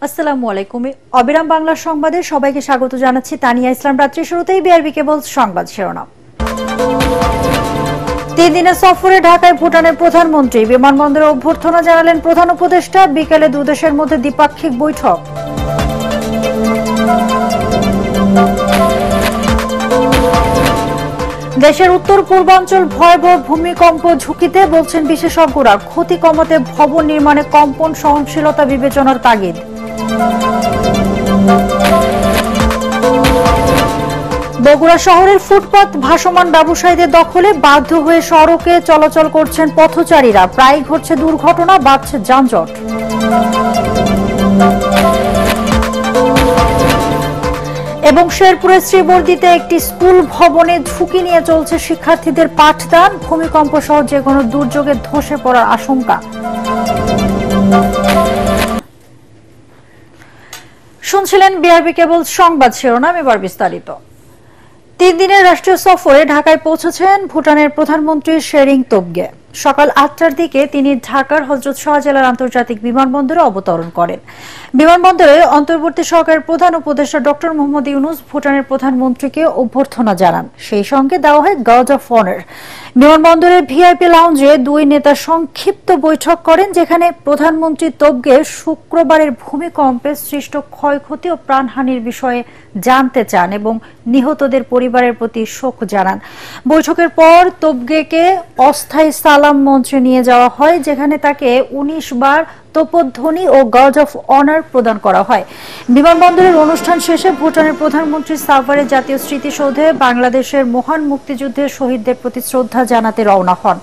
আসসালামু আলাইকুম। অবিরাম বাংলা সংবাদে সবাইকে স্বাগত জানাচ্ছি। তানিয়া ইসলাম। রাত্রি শুরুতেই বিআরবি কেবল সংবাদ শিরোনাম। 3 দিনের সফরে ঢাকায় ভুটানের প্রধানমন্ত্রী, বিমানবন্দরে অভ্যর্থনা জানালেন প্রধান উপদেষ্টা। বিকেলে দুই দেশের মধ্যে দ্বিপাক্ষিক বৈঠক। দেশের উত্তর পূর্বাঞ্চল ভয়াবহ ভূমিকম্প ঝুঁকিতে, বলছেন বিশেষজ্ঞরা। ক্ষতি কমাতে ভবন নির্মাণে কম্পন সহনশীলতা বিবেচনার তাগিদ। বগুড়া শহরের ফুটপাত ভাসমান ব্যবসায়ীদের দখলে, বাধ্য হয়ে সড়কে চলাচল করছেন পথচারীরা। প্রায় ঘটছে দুর্ঘটনা, বাড়ছে যানজট। এবং শেরপুরের শ্রীবর্দীতে একটি স্কুল ভবনে ঝুঁকি নিয়ে চলছে শিক্ষার্থীদের পাঠদান। ভূমিকম্প সহ যে কোনো দুর্যোগে ধসে পড়ার আশঙ্কা। শুনছিলেন বিআরবি কেবল সংবাদ শিরোনাম, এবার বিস্তারিত। 3 দিনের রাষ্ট্রীয় সফরে ঢাকায় পৌঁছেছেন ভুটানের প্রধানমন্ত্রী শেরিং তোবগে। সকাল 8টার দিকে তিনি ঢাকার হযরত শাহজালাল আন্তর্জাতিক বিমানবন্দরে অবতরণ করেন। বিমানবন্দরে অন্তর্বর্তী সরকারের প্রধান উপদেষ্টা ডক্টর মোহাম্মদ ইউনূস ভুটানের প্রধানমন্ত্রীকে অভ্যর্থনা জানান। সেই সঙ্গে দেওয়া হয় গার্ড অফ অনার। বিমানবন্দরের ভিআইপি লাউঞ্জে দুই নেতা সংক্ষিপ্ত বৈঠক করেন, যেখানে প্রধানমন্ত্রী তোবগে শুক্রবারের ভূমিকম্পে সৃষ্ট ক্ষয়ক্ষতি ও প্রাণহানির বিষয়ে জানতে চান এবং নিহতদের পরিবারের প্রতি শোক জানান। বৈঠকের পর তোবগেকে অস্থায়ী সালাম মঞ্চে নিয়ে যাওয়া হয়, যেখানে তাকে 19 বার তোপধ্বনি ও গার্ড অফ অনার প্রদান করা হয়। বিমানবন্দরের অনুষ্ঠান শেষে ভুটানের প্রধানমন্ত্রী সাভারে জাতীয় স্মৃতিসৌধে বাংলাদেশের মহান মুক্তিযুদ্ধের শহীদদের প্রতি শ্রদ্ধা জানাতে রওনা হন।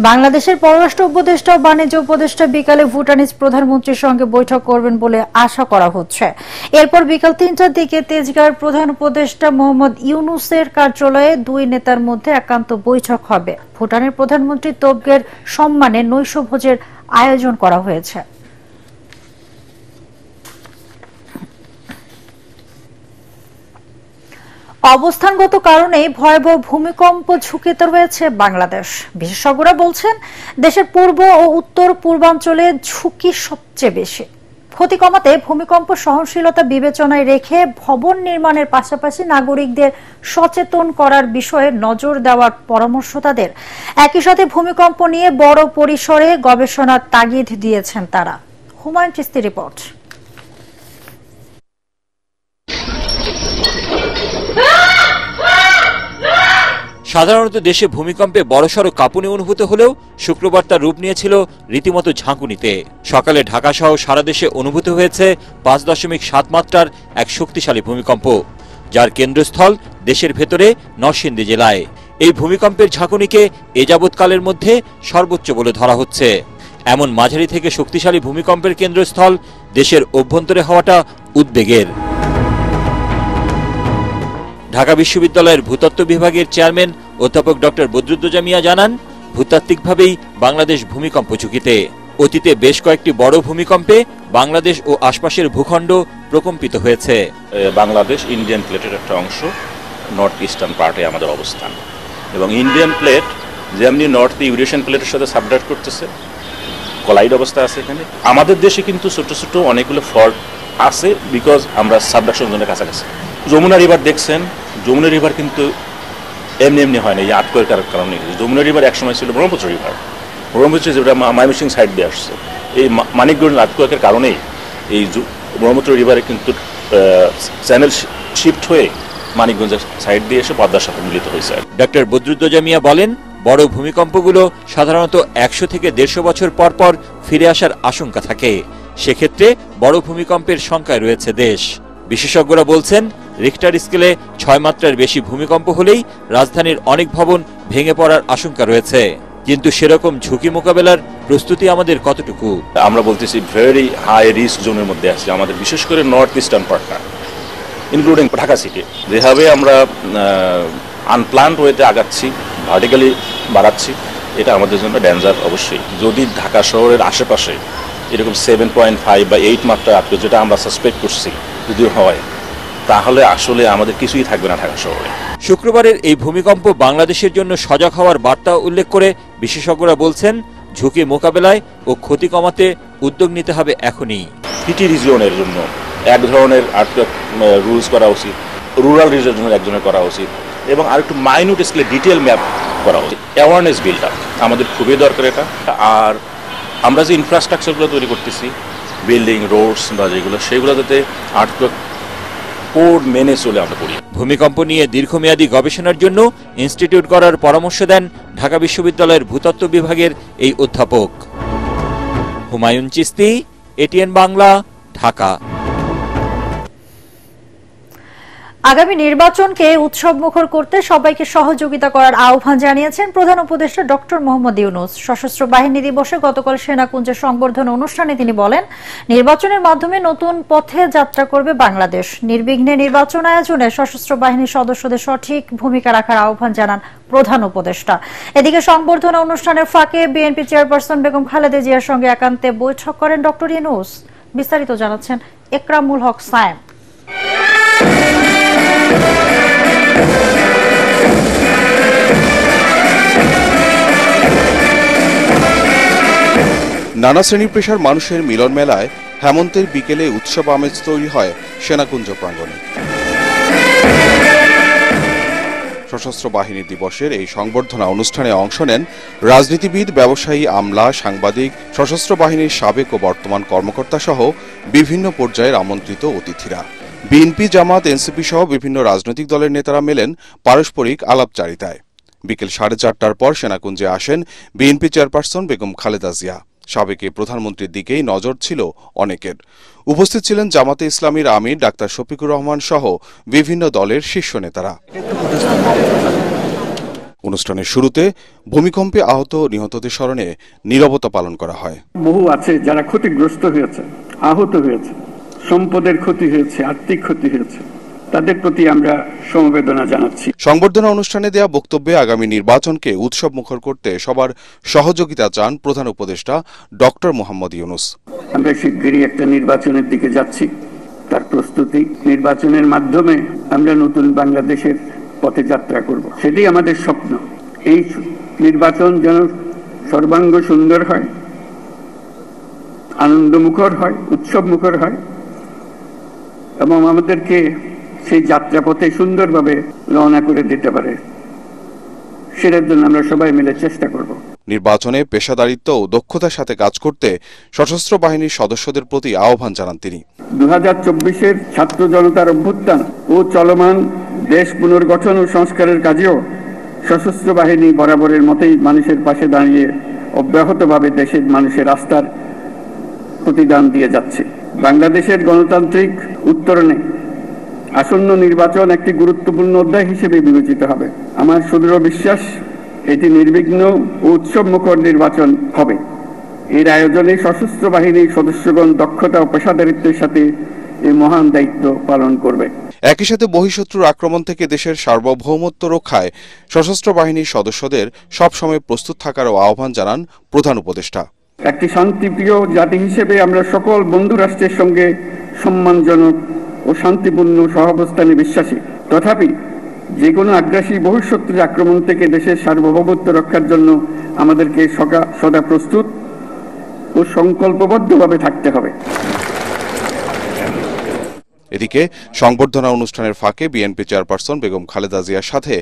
বাংলাদেশের পররাষ্ট্র উপদেষ্টা ও বাণিজ্য উপদেষ্টা বিকালে ভুটানিজ প্রধানমন্ত্রীর সঙ্গে বৈঠক করবেন বলে আশা করা হচ্ছে। এরপর বিকাল 3টার দিকে তেজগাঁওয়ের প্রধান উপদেষ্টা মোহাম্মদ ইউনূসের কার্যালয়ে দুই নেতার মধ্যে একান্ত বৈঠক হবে। ভুটানের প্রধানমন্ত্রী তোবগের সম্মানে নৈশভোজের আয়োজন করা হয়েছে। অবস্থানগত কারণে ভয়াবহ ভূমিকম্প ঝুঁকিতে রয়েছে বাংলাদেশ। বিশেষজ্ঞরা বলছেন, দেশের পূর্ব ও উত্তর পূর্বাঞ্চলে ঝুঁকি সবচেয়ে বেশি। ক্ষতি কমাতে ভূমিকম্প সহনশীলতা বিবেচনায় রেখে ভবন নির্মাণের পাশাপাশি নাগরিকদের সচেতন করার বিষয়ে নজর দেওয়ার পরামর্শ তাদের। একই সাথে ভূমিকম্প নিয়ে বড় পরিসরে গবেষণার তাগিদ দিয়েছেন তারা। হুমায়ুন চিস্তি রিপোর্ট। সাধারণত দেশে ভূমিকম্পে বড়সড় কাঁপুনি অনুভূত হলেও শুক্রবার তার রূপ নিয়েছিল রীতিমতো ঝাঁকুনিতে। সকালে ঢাকা সহ সারা দেশে অনুভূত হয়েছে 5.7 মাত্রার এক শক্তিশালী ভূমিকম্প, যার কেন্দ্রস্থল দেশের ভেতরে নরসিংদী জেলায়। এই ভূমিকম্পের ঝাঁকুনিকে এ যাবৎকালের মধ্যে সর্বোচ্চ বলে ধরা হচ্ছে। এমন মাঝারি থেকে শক্তিশালী ভূমিকম্পের কেন্দ্রস্থল দেশের অভ্যন্তরে হওয়াটা উদ্বেগের। ঢাকা বিশ্ববিদ্যালয়ের ভূতত্ত্ব বিভাগের চেয়ারম্যান অধ্যাপক ডক্টর বদরুদ্দোজা মিয়া জানান, ভূতাত্ত্বিকভাবেই বাংলাদেশ ভূমিকম্প ঝুঁকিতে। অতীতে বেশ কয়েকটি বড় ভূমিকম্পে বাংলাদেশ ও আশপাশের ভূখণ্ড প্রকম্পিত হয়েছে। বাংলাদেশ ইন্ডিয়ান প্লেটের একটা অংশ, নর্থ ইস্টার্ন পার্টে আমাদের অবস্থান, এবং ইন্ডিয়ান প্লেট যেমনি নর্থ ইউরেশিয়ান প্লেটের সাথে সাবডাক্ট করতেছে, কলাইড অবস্থা আছে এখানে। আমাদের দেশে কিন্তু ছোট ছোট অনেকগুলো ফল্ট আছে, বিকজ আমরা সাবডাকশন জোনের কাছাকাছি। যমুনা রিভার দেখছেন, যমুনা রিভার কিন্তু এমনি এমনি হয় না, এই আর্থকোয়েকের কারণে। যমুনা রিভার একসময় ছিল ব্রহ্মপুত্র রিভার, ব্রহ্মপুত্র যেটা ময়মনসিংহ সাইড দিয়ে আসছে। এই মানিকগঞ্জ আর্থকোয়েকের কারণেই এই ব্রহ্মপুত্র রিভারে কিন্তু চ্যানেল শিফট হয়ে মানিকগঞ্জের সাইড দিয়ে এসে পদ্মার সাথে মিলিত হয়েছে। ডক্টর বদরুদ্দোজা মিয়া বলেন, বড় ভূমিকম্পগুলো সাধারণত 100 থেকে 150 বছর পর পর ফিরে আসার আশঙ্কা থাকে। সেক্ষেত্রে বড় ভূমিকম্পের শঙ্কায় রয়েছে দেশ। বিশেষজ্ঞরা বলছেন, রিক্টার স্কেলে 6 মাত্রার বেশি ভূমিকম্প হলেই রাজধানীর অনেক ভবন ভেঙে পড়ার আশঙ্কা রয়েছে। কিন্তু সেরকম ঝুঁকি মোকাবেলার প্রস্তুতি আমাদের কতটুকু? আমরা বলতেছি ভেরি হাই রিস্ক জোনের মধ্যে আছি আমাদের, বিশেষ করে নর্থ ইস্টার্ন পার্টটা, ইনক্লুডিং ঢাকা সিটি। যেভাবে আমরা আনপ্ল্যান্ড ওয়েতে আগাচ্ছি, ভার্টিক্যালি বাড়াচ্ছি, এটা আমাদের জন্য ডেঞ্জার অবশ্যই। যদি ঢাকা শহরের আশেপাশে এরকম 7.5 বা 8 মাত্রা আটকে, যেটা আমরা সাসপেক্ট করছি যদি হয়, তাহলে আসলে আমাদের কিছুই থাকবে না ঢাকা শহরে। শুক্রবারের এই ভূমিকম্প বাংলাদেশের জন্য সজাগ হওয়ার বার্তা উল্লেখ করে বিশেষজ্ঞরা বলছেন, ঝুঁকি মোকাবেলায় ও ক্ষতি কমাতে উদ্যোগ নিতে হবে এখনই। পিটি রিজিয়নের জন্য এক ধরনের আর্থিক রুলস করা উচিত, রুরাল রিজিয়নের জন্য একজনের করা উচিত, এবং আর একটু মাইনিউট স্কেলে ডিটেল ম্যাপ করা উচিত। অ্যাওয়ারনেস বিল্ড আপ আমাদের খুবই দরকার এটা। আর আমরা যে ইনফ্রাস্ট্রাকচারগুলো তৈরি করতেছি, বিল্ডিং, রোডস বা যেগুলো, সেগুলো যাতে আর্থিক কোড মেনে চলে আমরা করি। ভূমিকম্প নিয়ে দীর্ঘমেয়াদী গবেষণার জন্য ইনস্টিটিউট করার পরামর্শ দেন ঢাকা বিশ্ববিদ্যালয়ের ভূতত্ত্ব বিভাগের এই অধ্যাপক। হুমায়ুন চিস্তি, এটিএন বাংলা, ঢাকা। আগামী নির্বাচনকে উৎসবমুখর করতে সবাইকে সহযোগিতা করার আহ্বান জানিয়েছেন প্রধান উপদেষ্টা ডক্টর মোহাম্মদ ইউনূস। সশস্ত্র বাহিনী দিবসে গতকাল সেনাকুঞ্জে সংবর্ধনা অনুষ্ঠানে তিনি বলেন, নির্বাচনের মাধ্যমে নতুন পথে যাত্রা করবে বাংলাদেশ। নির্বিঘ্নে নির্বাচন আয়োজনে সশস্ত্র বাহিনীর সদস্যদের সঠিক ভূমিকা রাখার আহ্বান জানান প্রধান উপদেষ্টা। এদিকে সংবর্ধনা অনুষ্ঠানের ফাঁকে বিএনপি চেয়ারপারসন বেগম খালেদা জিয়ার সঙ্গে একান্তে বৈঠক করেন ডক্টর ইউনূস। বিস্তারিত জানাচ্ছেন একরামুল হক সায়েম। নানা শ্রেণী পেশার মানুষের মিলন মেলায় হেমন্তের বিকেলে উৎসব আমেজ তৈরি হয় সেনাকুঞ্জ প্রাঙ্গণে। সশস্ত্র বাহিনী দিবসের এই সংবর্ধনা অনুষ্ঠানে অংশ নেন রাজনীতিবিদ, ব্যবসায়ী, আমলা, সাংবাদিক, সশস্ত্র বাহিনীর সাবেক ও বর্তমান কর্মকর্তা সহ বিভিন্ন পর্যায়ের আমন্ত্রিত অতিথিরা। বিএনপি, জামাত, এনসিপি সহ বিভিন্ন রাজনৈতিক দলের নেতারা মেলেন পারস্পরিক আলাপচারিতায়। বিকেল 4:30টার পর সেনাকুঞ্জে আসেন বিএনপি চেয়ারপারসন বেগম খালেদা জিয়া। সাবেক প্রধানমন্ত্রীর দিকেই নজর ছিল অনেকের। উপস্থিত ছিলেন জামাতে ইসলামীর আমির ডাক্তার শফিকুর রহমান সহ বিভিন্ন দলের শীর্ষ নেতারা। অনুষ্ঠানের শুরুতে ভূমিকম্পে আহত নিহতদের স্মরণে নীরবতা পালন করা হয়। বহু আছে যারা ক্ষতিগ্রস্ত হয়েছে, আহত হয়েছে, সম্পদের ক্ষতি হয়েছে, আর্থিক ক্ষতি হয়েছে, তাদের প্রতি আমরা সমবেদনা জানাচ্ছি। সংবর্ধনা অনুষ্ঠানে দেয়া বক্তব্যে আগামী নির্বাচনকে উৎসব মুখর করতে সবার সহযোগিতা চান প্রধান উপদেষ্টা ডক্টর মোহাম্মদ ইউনূস। আমরা শিগগিরই একটা নির্বাচনের দিকে যাচ্ছি, তার প্রস্তুতি। নির্বাচনের মাধ্যমে আমরা নতুন বাংলাদেশের পথে যাত্রা করব, সেটাই আমাদের স্বপ্ন। এই নির্বাচন যেন সর্বাঙ্গ সুন্দর হয়, আনন্দমুখর হয়, উৎসব মুখর হয়, এবং আমাদেরকে সেই যাত্রাপথে সুন্দরভাবে রওনা করে দিতে পারে, সেটার জন্য আমরা সবাই মিলে চেষ্টা করব। নির্বাচনে পেশাদারিত্ব ও দক্ষতার সাথে কাজ করতে সশস্ত্র বাহিনীর সদস্যদের প্রতি আহ্বান জানান তিনি। 2024-এর ছাত্র জনতার অভ্যুত্থান ও চলমান দেশ পুনর্গঠন ও সংস্কারের কাজেও সশস্ত্র বাহিনী বরাবরের মতোই মানুষের পাশে দাঁড়িয়ে অব্যাহতভাবে দেশের মানুষের আস্থার প্রতিদান দিয়ে যাচ্ছে। বাংলাদেশের গণতান্ত্রিক উত্তরণে আসন্ন নির্বাচন একটি গুরুত্বপূর্ণ অধ্যায় হিসেবে বিবেচিত হবে। আমার সুদৃঢ় বিশ্বাস এটি নির্বিঘ্ন ও উৎসবমুখর নির্বাচন হবে। এর আয়োজনে সশস্ত্র বাহিনীর সদস্যগণ দক্ষতা ও পেশাদারিত্বের সাথে এই মহান দায়িত্ব পালন করবে। একই সাথে বহিঃশত্রুর আক্রমণ থেকে দেশের সার্বভৌমত্ব রক্ষায় সশস্ত্র বাহিনীর সদস্যদের সবসময় প্রস্তুত থাকারও আহ্বান জানান প্রধান উপদেষ্টা। একটি শান্তিপ্রিয় জাতি হিসেবে আমরা সকল বন্ধু রাষ্ট্রের সঙ্গে সম্মানজনক ও শান্তিপূর্ণ সহাবস্থানে বিশ্বাসী। তথাপি যে কোনো আগ্রাসী বহিঃশত্রুর আক্রমণ থেকে দেশের সার্বভৌমত্ব রক্ষার জন্য আমাদেরকে সদা প্রস্তুত ও সংকল্পবদ্ধভাবে থাকতে হবে। এদিকে সংবর্ধনা অনুষ্ঠানের ফাঁকে বিএনপি চেয়ারপারসন বেগম খালেদা জিয়ার সাথে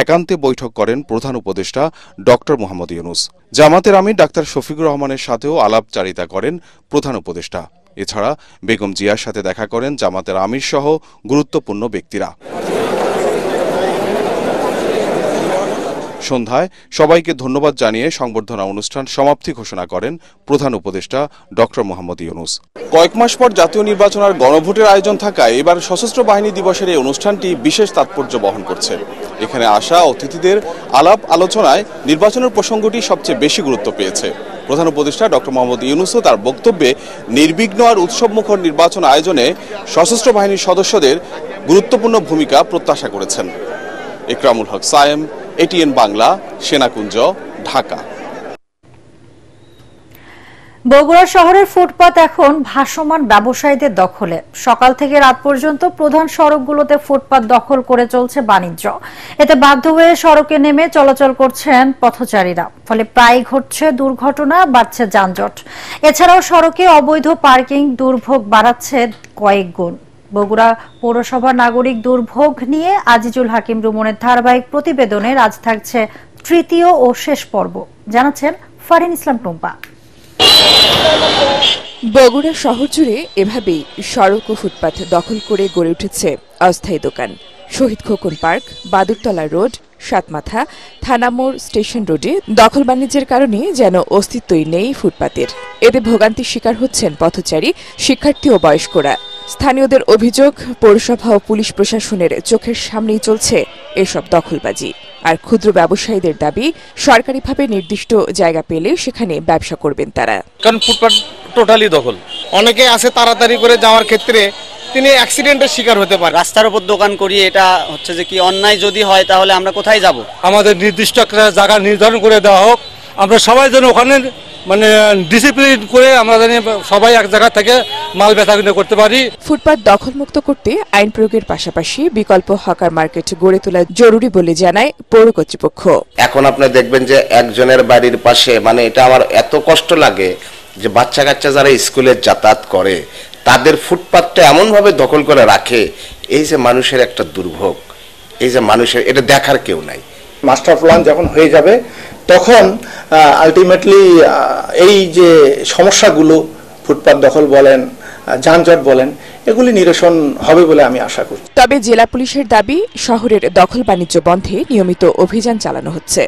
একান্তে বৈঠক করেন প্রধান উপদেষ্টা ডক্টর মোহাম্মদ ইউনূস। জামাতের আমির ডাক্তার শফিকুর রহমানের সাথেও আলাপচারিতা করেন প্রধান উপদেষ্টা। এছাড়া বেগম জিয়ার সাথে দেখা করেন জামাতের আমির সহ গুরুত্বপূর্ণ ব্যক্তিরা। সন্ধ্যায় সবাইকে ধন্যবাদ জানিয়ে সংবর্ধনা অনুষ্ঠান সমাপ্তি ঘোষণা করেন প্রধান উপদেষ্টা ডক্টর মোহাম্মদ ইউনূস। কয়েক মাস পর জাতীয় নির্বাচন আর গণভোটের আয়োজন থাকায় এবার সশস্ত্র বাহিনী দিবসের এই অনুষ্ঠানটি বিশেষ তাৎপর্য বহন করছে। এখানে আসা অতিথিদের আলাপ আলোচনায় নির্বাচনের প্রসঙ্গটি সবচেয়ে বেশি গুরুত্ব পেয়েছে। প্রধান উপদেষ্টা ডক্টর মোহাম্মদ ইউনূসও তার বক্তব্যে নির্বিঘ্ন আর উৎসবমুখর নির্বাচন আয়োজনে সশস্ত্র বাহিনীর সদস্যদের গুরুত্বপূর্ণ ভূমিকা প্রত্যাশা করেছেন। একরামুল হক সায়েম, এটিএন বাংলা, সেনাকুঞ্জ, ঢাকা। বগুড়া শহরের ফুটপাত এখন ভাসমান ব্যবসায়ীদের দখলে। সকাল থেকে রাত পর্যন্ত প্রধান সড়কগুলোতে ফুটপাত দখল করে চলছে বাণিজ্য। এতে বাধ্য হয়ে সড়কে নেমে চলাচল করছেন পথচারীরা, ফলে প্রায় ঘটছে দুর্ঘটনা, বাড়ছে যানজট। এছাড়াও সড়কে অবৈধ পার্কিং দুর্ভোগ বাড়াচ্ছে কয়েক গুণ। বগুড়া পৌরসভা নাগরিক দুর্ভোগ নিয়ে আজিজুল হাকিম রুমনের ধারাবাহিক প্রতিবেদনের আজ থাকছে তৃতীয় ও শেষ পর্ব, জানাচ্ছেন ফারিন ইসলাম টুম্পা। বগুড়া শহর জুড়ে এভাবেই সড়ক ও ফুটপাত দখল করে গড়ে উঠেছে অস্থায়ী দোকান। Shahid Khokon park, Badurtala road, Satmatha, Thanamor, station রোডে দখল বাণিজ্যের কারণে যেন অস্তিত্বই নেই ফুটপাতের। এতে ভোগান্তির শিকার হচ্ছেন পথচারী, শিক্ষার্থী ও বয়স্করা। স্থানীয়দের অভিযোগ, পৌরসভা ও পুলিশ প্রশাসনের চোখের সামনেই চলছে এসব দখলবাজি। আর ক্ষুদ্র ব্যবসায়ীদের দাবি, সরকারিভাবে নির্দিষ্ট জায়গা পেলে সেখানে ব্যবসা করবেন তারা। কারণ ফুটপাত টোটালি দখল। অনেকে আছে তাড়াতাড়ি করে যাওয়ার ক্ষেত্রে তিনি অ্যাক্সিডেন্টের শিকার হতে পারে। রাস্তার উপর দোকান করি, এটা হচ্ছে যে কি অন্যায় যদি হয় তাহলে আমরা কোথায় যাব? আমাদের নির্দিষ্ট একটা জায়গা নির্ধারণ করে দেওয়া হোক, আমরা সবাই যেন ওখানে ডিসিপ্লিন করে আমরা জানি সবাই এক জায়গা থেকে মাল বেচা-কিনা করতে পারি। ফুটপাত দখলমুক্ত করতে আইন প্রয়োগের পাশাপাশি বিকল্প হকার মার্কেট গড়ে তোলা জরুরি বলে জানায় পৌর কর্তৃপক্ষ। এখন আপনি দেখবেন যে একজনের বাড়ির পাশে, এটা আমার এত কষ্ট লাগে যে বাচ্চা কাচ্চা যারা স্কুলে যাতায়াত করে তাদের ফুটপাতটা এমনভাবে দখল করে রাখে। এই যে মানুষের একটা দুর্ভোগ, এই যে মানুষের এটা দেখার কেউ নাই। মাস্টার প্ল্যান যখন হয়ে যাবে তখন আলটিমেটলি এই যে সমস্যাগুলো, ফুটপাত দখল বলেন, যানজট বলেন, এগুলি নিরসন হবে বলে আমি আশা করি। তবে জেলা পুলিশের দাবি, শহরের দখল বাণিজ্য বন্ধে নিয়মিত অভিযান চালানো হচ্ছে।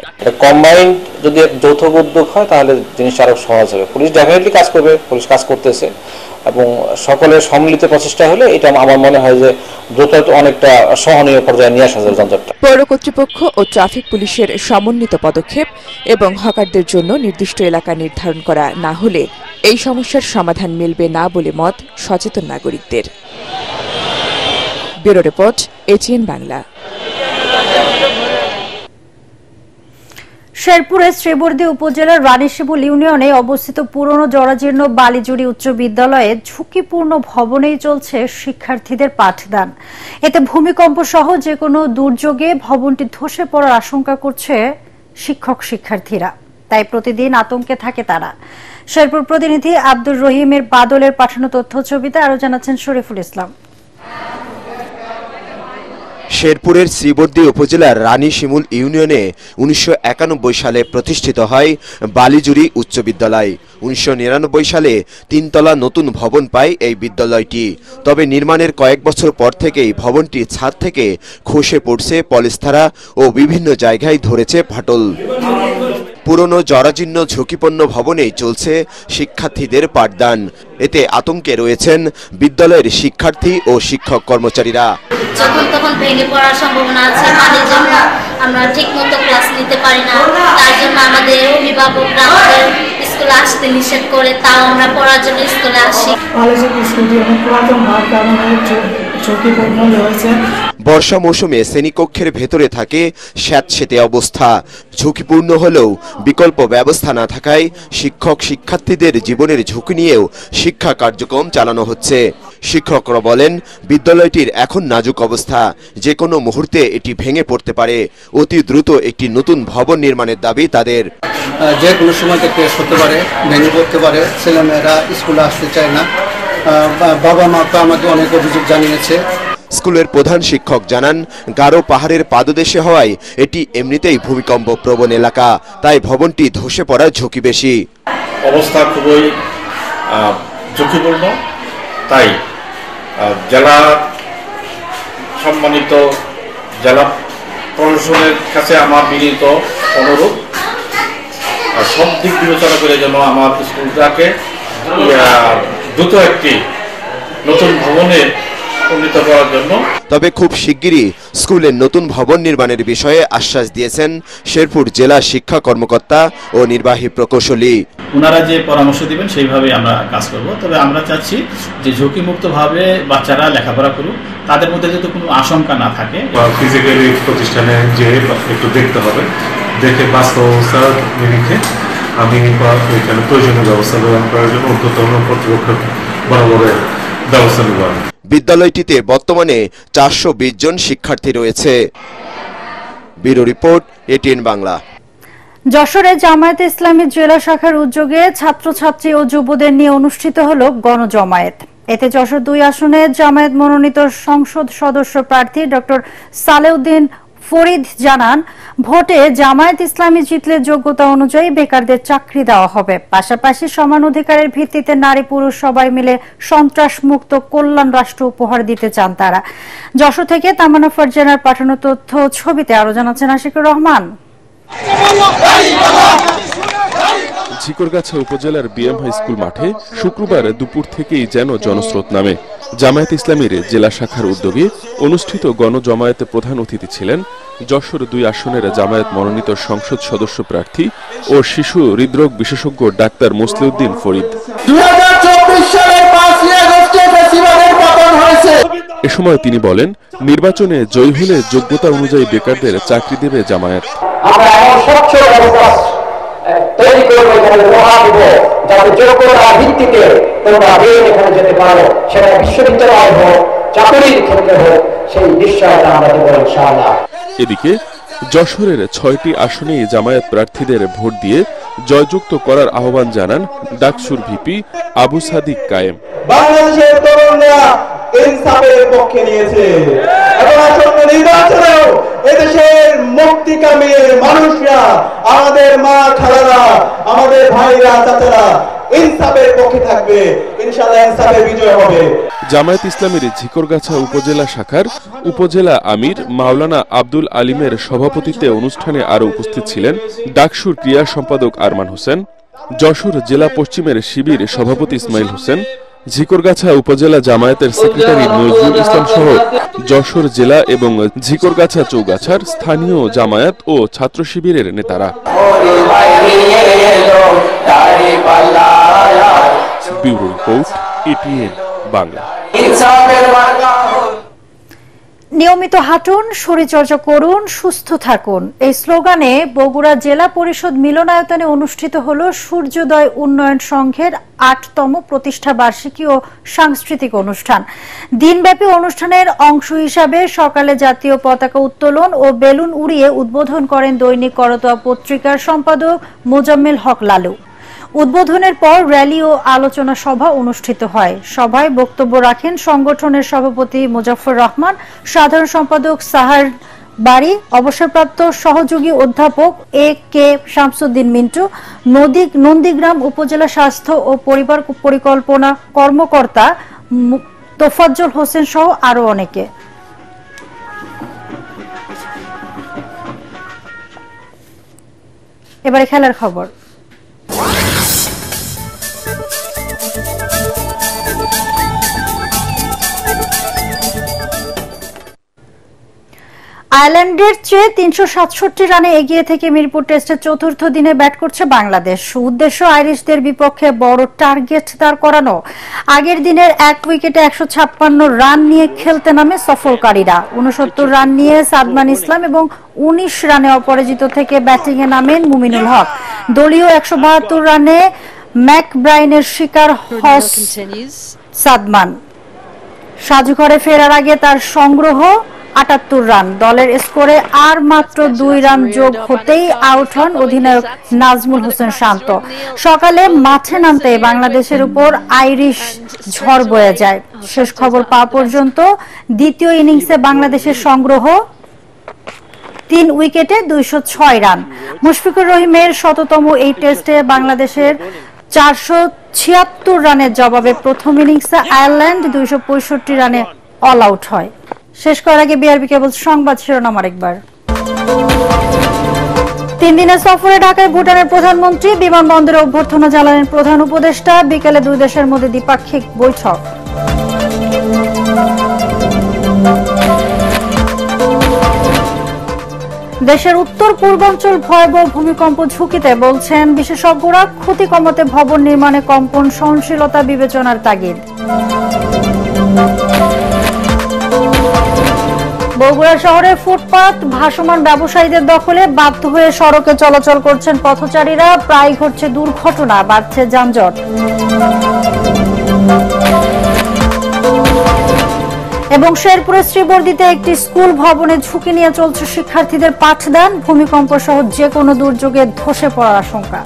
কম্বাইন্ড যদি যৌথ উদ্যোগ হয় তাহলে জিনিসটা আরো সহজ হবে। পুলিশ ডেফিনেটলি কাজ করবে, পুলিশ কাজ করতেছে, এবং সকলের সম্মিলিত প্রচেষ্টা হলে এটা আমার মনে হয় যে দ্রুত অনেকটা সহনীয় পর্যায়ে নিয়ে আসা যাবে যানজটটা। পৌর কর্তৃপক্ষ ও ট্রাফিক পুলিশের সমন্বিত পদক্ষেপ এবং হকারদের জন্য নির্দিষ্ট এলাকা নির্ধারণ করা না হলে এই সমস্যার সমাধান মিলবে না বলে মত সচেতন নাগরিকদের। Bureau report, ATN Bangla. শেরপুরের শ্রীবর্দী উপজেলার রানীশিমুল ইউনিয়নে অবস্থিত পুরনো জরাজীর্ণ বালিজুড়ি উচ্চ বিদ্যালয়ে ঝুঁকিপূর্ণ ভবনেই চলছে শিক্ষার্থীদের পাঠদান। এতে ভূমিকম্প সহ যে কোনো দুর্যোগে ভবনটি ধসে পড়ার আশঙ্কা করছে শিক্ষক শিক্ষার্থীরা, তাই প্রতিদিন আতঙ্কে থাকে তারা। শেরপুর প্রতিনিধি আব্দুর রহিমের বাদলের পাঠানো তথ্য ছবিতে আরো জানাচ্ছেন শরীফুল ইসলাম। শেরপুরের শ্রীবর্দী উপজেলার রানীশিমুল ইউনিয়নে 1991 সালে প্রতিষ্ঠিত হয় বালিজুড়ি উচ্চ বিদ্যালয়। 1999 সালে 3 তলা নতুন ভবন পায় এই বিদ্যালয়টি। তবে নির্মাণের কয়েক বছর পর থেকেই ভবনটি ছাদ থেকে খসে পড়ছে পলিস্তারা ও বিভিন্ন জায়গায় ধরেছে ফাটল। পুরনো জরাজীর্ণ ঝুঁকিপূর্ণ ভবনেই চলছে শিক্ষার্থীদের পাঠদান। এতে আতঙ্কে রয়েছেন বিদ্যালয়ের শিক্ষার্থী ও শিক্ষক কর্মচারীরা। যখন তখন ভেঙে পড়ার সম্ভাবনা আছে, পানির জন্য আমরা ঠিক মতো ক্লাস নিতে পারি না। তার জন্য আমাদের অভিভাবকরা আমাদের স্কুলে আসতে নিষেধ করে, তাও আমরা পড়ার জন্য স্কুলে আসি। বর্ষা মৌসুমে শ্রেণীকক্ষের ভেতরে থাকে স্যাঁতসেঁতে অবস্থা। ঝুঁকিপূর্ণ হলেও বিকল্প ব্যবস্থা না থাকায় শিক্ষক শিক্ষার্থীদের জীবনের ঝুঁকি নিয়েও শিক্ষা কার্যক্রম চালানো হচ্ছে। শিক্ষকরা বলেন, বিদ্যালয়টির এখন নাজুক অবস্থা, যে কোনো মুহূর্তে এটি ভেঙে পড়তে পারে। অতি দ্রুত একটি নতুন ভবন নির্মাণের দাবি তাদের। যে কোনো সময় কেস হতে পারে, ভেঙে পড়তে পারে, ছেলেমেয়েরা স্কুলে আসতে চায় না। বাবা মা তো আমাকে অনেক অভিযোগ জানিয়েছে। স্কুলের প্রধান শিক্ষক জানান, গারো পাহাড়ের পাদদেশে হওয়ায় এটি এমনিতেই ভূমিকম্প প্রবণ এলাকা, তাই ভবনটি ধসে পড়ার ঝুঁকি বেশি। অবস্থা খুবই ঝুঁকিপূর্ণ, তাই জেলা সম্মানিত জেলা প্রশাসনের কাছে আমার বিনীত অনুরোধ, সব দিক বিবেচনা করে যেন আমার স্কুলটাকে দ্রুত একটি নতুন ভবনে উন্নীত করার জন্য। তবে খুব শিগগিরই স্কুলের নতুন ভবন নির্মাণের বিষয়ে আশ্বাস দিয়েছেন শেরপুর জেলা শিক্ষা কর্মকর্তা ও নির্বাহী প্রকৌশলী। ওনারা যে পরামর্শ দিবেন সেইভাবে আমরা কাজ করব। তবে আমরা চাচ্ছি যে ঝুঁকিমুক্তভাবে বাচ্চারা লেখাপড়া করুক, তাদের মধ্যে যাতে কোনো আশঙ্কা না থাকে। ফিজিক্যালি প্রতিষ্ঠানে যে একটু দেখতে হবে, দেখে বাস্তব নিরীক্ষে আমি এখানে প্রয়োজনীয় ব্যবস্থা গ্রহণ করার জন্য ঊর্ধ্বতন কর্তৃপক্ষের বরাবরের ব্যবস্থা নেব। বিদ্যালয়টিতে বর্তমানে 420 জন শিক্ষার্থী রয়েছে। Bureau report, ATN Bangla. যশোরে জামায়াতে ইসলামী জেলা শাখার উদ্যোগে ছাত্রছাত্রী ও যুবদের নিয়ে অনুষ্ঠিত হল গণজমায়েত। এতে যশোর 2 আসনে জামায়াত মনোনীত সংসদ সদস্য প্রার্থী ডক্টর সালেউদ্দিন ফরিদ জানান, ভোটে জামায়াত ইসলামী জিতলে যোগ্যতা অনুযায়ী বেকারদের চাকরি দেওয়া হবে। পাশাপাশি সমান অধিকারের ভিত্তিতে নারী পুরুষ সবাই মিলে সন্ত্রাসমুক্ত কল্যাণ রাষ্ট্র উপহার দিতে চান তারা। যশোর থেকে তামান্না ফারজানার পাঠানো তথ্য ছবিতে আরো জানাচ্ছেন আশিকুর রহমান। ঝিকরগাছা উপজেলার বিএম হাই স্কুল মাঠে শুক্রবার দুপুর থেকেই যেন জনস্রোত নামে। জামায়াত ইসলামীর জেলা শাখার উদ্যোগে অনুষ্ঠিত গণজমায়েতে প্রধান অতিথি ছিলেন যশোর 2 আসনের জামায়াত মনোনীত সংসদ সদস্য প্রার্থী ও শিশু হৃদরোগ বিশেষজ্ঞ ডাক্তার মুসলিউদ্দিন ফরিদ। এ সময় তিনি বলেন, নির্বাচনে জয়ী হলে যোগ্যতা অনুযায়ী বেকারদের চাকরি দেবে জামায়াত। তৈরি করবো, এখানে লোহা দিব, যাতে যোগ্যতার ভিত্তিতে তোমরা এখানে যেতে পারো, সেটা বিশ্ববিদ্যালয় হোক, চাকরির ক্ষেত্রে হোক, সেই নিশ্চয়তা আমরা দেবো ইনশাআল্লাহ। এদিকে যশোরের 6টি আসনেই জামায়াত প্রার্থীদের ভোট দিয়ে জয়যুক্ত করার আহ্বান জানান ডাকসুর ভিপি আবু সাদিক কায়েম। বাংলাদেশের তরুণরা ইনসাফের পক্ষে নিয়েছে এবং আসন্ন নির্বাচনেও এদেশের মুক্তিকামী মানুষরা, আমাদের মা খালারা, আমাদের ভাইরা চাচারা ইনসাফের পক্ষে থাকবে। ইনশাআল্লাহ ইনসাফের বিজয় হবে। জামায়াত ইসলামীর ঝিকরগাছা উপজেলা শাখার উপজেলা আমির মাওলানা আব্দুল আলিমের সভাপতিত্বে অনুষ্ঠানে আরো উপস্থিত ছিলেন ডাকসুর ক্রিয়া সম্পাদক আরমান হোসেন, যশোর জেলা পশ্চিমের শিবির সভাপতি ইসমাইল হোসেন, ঝিকরগাছা উপজেলা জামায়াতের সেক্রেটারি নজরুল ইসলাম সহ যশোর জেলা এবং ঝিকরগাছা চৌগাছার স্থানীয় জামায়াত ও ছাত্র শিবিরের নেতারা। Bureau report, ATN Bangla. নিয়মিত হাঁটুন, শরীরচর্চা করুন, সুস্থ থাকুন, এই স্লোগানে বগুড়া জেলা পরিষদ মিলনায়তনে অনুষ্ঠিত হল সূর্যোদয় উন্নয়ন সংঘের 8তম প্রতিষ্ঠা বার্ষিকী ও সাংস্কৃতিক অনুষ্ঠান। দিনব্যাপী অনুষ্ঠানের অংশ হিসাবে সকালে জাতীয় পতাকা উত্তোলন ও বেলুন উড়িয়ে উদ্বোধন করেন দৈনিক করতোয়া পত্রিকার সম্পাদক মোজাম্মেল হক লালু। উদ্বোধনের পর র্যালি ও আলোচনা সভা অনুষ্ঠিত হয়। সভায় বক্তব্য রাখেন সংগঠনের সভাপতি মুজাফফর রহমান, সাধারণ সম্পাদক সাহার বাড়ি, অবসরপ্রাপ্ত সহযোগী অধ্যাপক এ কে শামসুদ্দিন মিন্টু, নন্দীগ্রাম উপজেলা স্বাস্থ্য ও পরিবার পরিকল্পনা কর্মকর্তা তোফাজ্জল হোসেন সহ আরো অনেকে। এবারে খেলার খবর। আয়ারল্যান্ডের চেয়ে 367 রানে এগিয়ে থেকে মিরপুর টেস্টের চতুর্থ দিনে ব্যাট করছে বাংলাদেশ। উদ্দেশ্য আইরিশদের বিপক্ষে বড় টার্গেট দাঁড় করানো। আগের দিনের 1 উইকেটে 156 রান নিয়ে খেলতে নামে সফরকারীরা। 69 রান নিয়ে সাদমান ইসলাম এবং 19 রানে অপরাজিত থেকে ব্যাটিংয়ে নামেন মুমিনুল হক। দলীয় 172 রানে ম্যাকব্রাইনের শিকার হস সাদমান। সাজঘরে ফেরার আগে তার সংগ্রহ 78 রান। দলের স্কোরে আর মাত্র 2 রান যোগ হতেই আউট হন অধিনায়ক নাজমুল হোসেন শান্ত। সকালে মাঠে নামতে বাংলাদেশের উপর আইরিশ ঝড় বয়ে যায়। শেষ খবর পাওয়া পর্যন্ত দ্বিতীয় ইনিংসে বাংলাদেশের সংগ্রহ 3 উইকেটে 206 রান। মুশফিকুর রহিমের 100তম এই টেস্টে বাংলাদেশের 476 রানের জবাবে প্রথম ইনিংসে আয়ারল্যান্ড 265 রানে অল আউট হয়। শেষ করার আগে বিআরবি কেবল সংবাদ শিরোনাম আরেকবার। 3 দিনের সফরে ঢাকায় ভুটানের প্রধানমন্ত্রী, বিমানবন্দরে অভ্যর্থনা জানালেন প্রধান উপদেষ্টা। বিকেলে 2 দেশের মধ্যে দ্বিপাক্ষিক বৈঠক। দেশের উত্তর পূর্বাঞ্চল ভয়াবহ ভূমিকম্প ঝুঁকিতে, বলছেন বিশেষজ্ঞরা। ক্ষতি কমাতে ভবন নির্মাণে কম্পন সহনশীলতা বিবেচনার তাগিদ। বগুড়া শহরে ফুটপাত ভাসমান ব্যবসায়ীদের দখলে বাধ্য হয়ে সড়কে চলাচল করছেন পথচারীরা, প্রায় ঘটছে দুর্ঘটনা, বাড়ছে যানজট। এবং শেরপুরের শ্রীবর্দীতে একটি স্কুল ভবনে ঝুঁকি নিয়ে চলছে শিক্ষার্থীদের পাঠদান, ভূমিকম্প সহ যে কোনো দুর্যোগে ধসে পড়ার আশঙ্কা।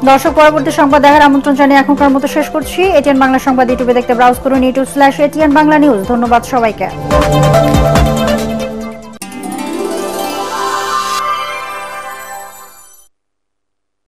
দর্শক, পরবর্তী সংবাদ দেখার আমন্ত্রণ জানিয়ে এখনকার মতো শেষ করছি। এটিএন বাংলা সংবাদ ইউটিউবে দেখতে ব্রাউজ করুন youtube/ATN বাংলা নিউজ। ধন্যবাদ সবাইকে।